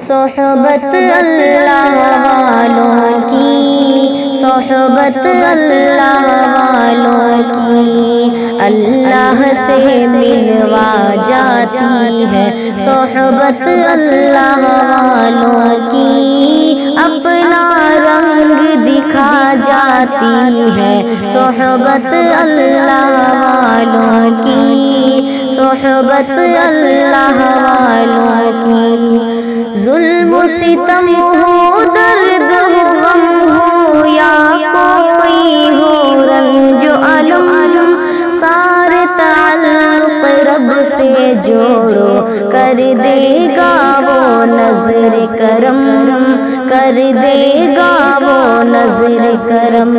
صحبت اللہ والوں کی، صحبت اللہ والوں کی اللہ سے ملوا جاتی ہے، صحبت اللہ والوں کی اپنا رنگ دکھا جاتی ہے، صحبت اللہ والوں کی، صحبت اللہ والوں کی۔ ظلم و ستم ہو، درد ہو، غم ہو، یا کوئی ہو رنج و الم، سارے تعلق رب سے جوڑو، کر دے گا وہ نظر کرم، کر دے گا وہ نظر کرم۔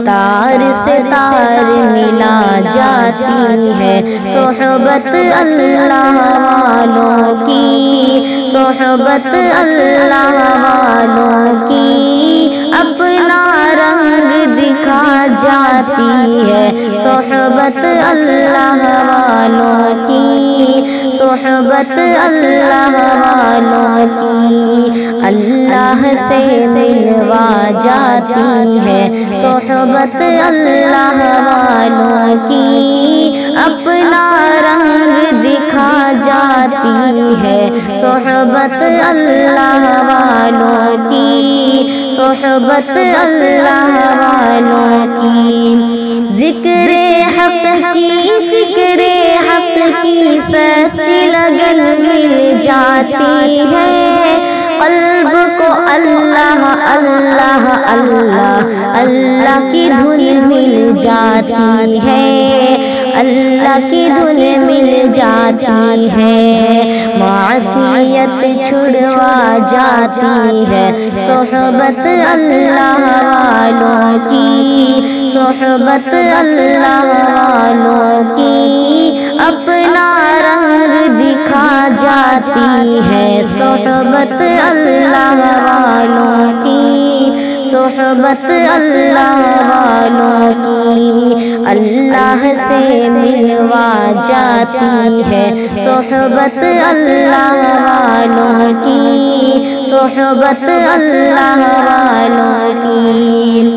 تار سے تار ملا جاتی ہے، صحبت اللہ والوں کی، صحبت اللہ والوں کی اپنا رنگ دکھا جاتی ہے، صحبت اللہ والوں کی، صحبت اللہ والوں کی اللہ سے ملوا جاتی ہے، صحبت اللہ والوں کی اپنا رنگ دکھا جاتی ہے، صحبت اللہ والوں کی، صحبت اللہ والوں کی۔ ذکر حق کی، فکر حق کی سچی لگن مل جاتی ہے، قلب کو اللہ اللہ اللہ اللہ کی دھن مل جاتی ہے، اللہ کی دھن مل جاتی ہے، معصیت چھڑوا جاتی ہے، صحبت اللہ والوں کی، صحبت اللہ والوں کی اپنا رنگ دکھا جاتی ہے، صحبت اللہ والوں کی، صحبت اللہ والوں کی اللہ سے ملوا جاتی ہے، صحبت اللہ والوں کی، صحبت اللہ والوں کی۔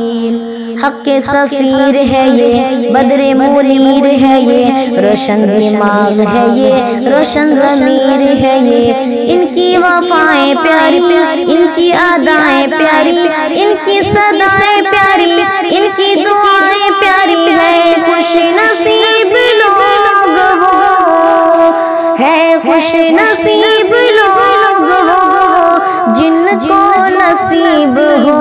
حق کے سفیر ہے یہ، بدر منیر ہے یہ، روشن دماغ ہے یہ، روشن ضمیر ہے یہ، ان کی وفائیں پیاری، ان کی ادائیں پیاری، ان کی صدائیں پیاری، ان کی دعائیں پیاری ہے، خوش نصیب لوگ وہ ہے، خوش نصیب لوگ وہ جن کو نصیب ہو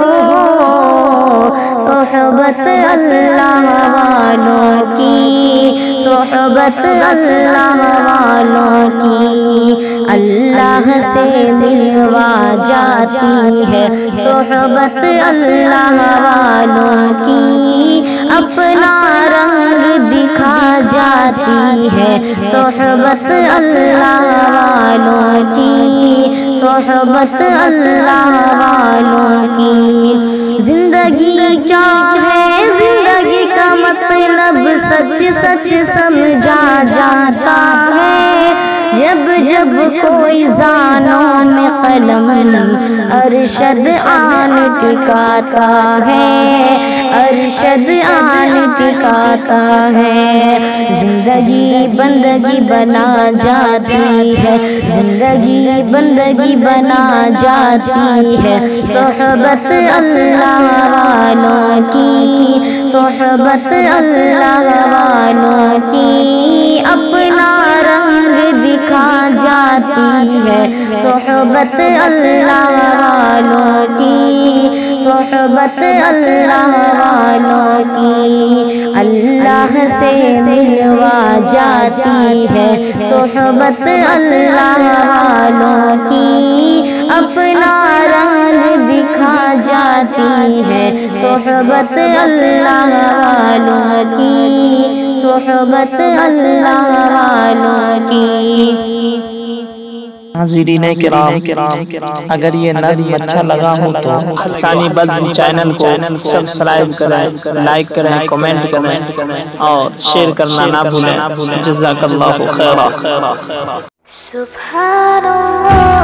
صحبت اللہ والوں کی، صحبت اللہ والوں کی اللہ سے ملوا جاتی ہے، صحبت اللہ والوں کی اپنا رنگ دکھا جاتی ہے، صحبت اللہ والوں کی، صحبت اللہ والوں کی۔ زندگی کیا ہے، زندگی کا مطلب سچ سچ سمجھا جاتا ہے، جب جب کوئی زانوں میں قلم ارشد آن ٹکاتا ہے، ارشد آن ٹکاتا ہے، زندگی بندگی بنا جاتی ہے، زندگی بندگی بنا جاتی ہے، صحبت اللہ والوں کی، صحبت اللہ والوں کی اپنا رنگ دکھا جاتی ہے، صحبت اللہ والوں کی، صحبت اللہ والوں کی اللہ سے ملوا جاتی ہے، صحبت اللہ والوں کی اپنا رنگ دکھا جاتی ہے، صحبت اللہ والوں کی، صحبت اللہ والوں کی۔ ناظرین کرام، اگر یہ نظم اچھا لگا ہو تو حسانی بزم چینل کو سبسکرائب کریں، لائک کریں، کمنٹ کریں اور شیئر کرنا نہ بھولیں۔ جزاک اللہ خیرا۔ سبحان اللہ۔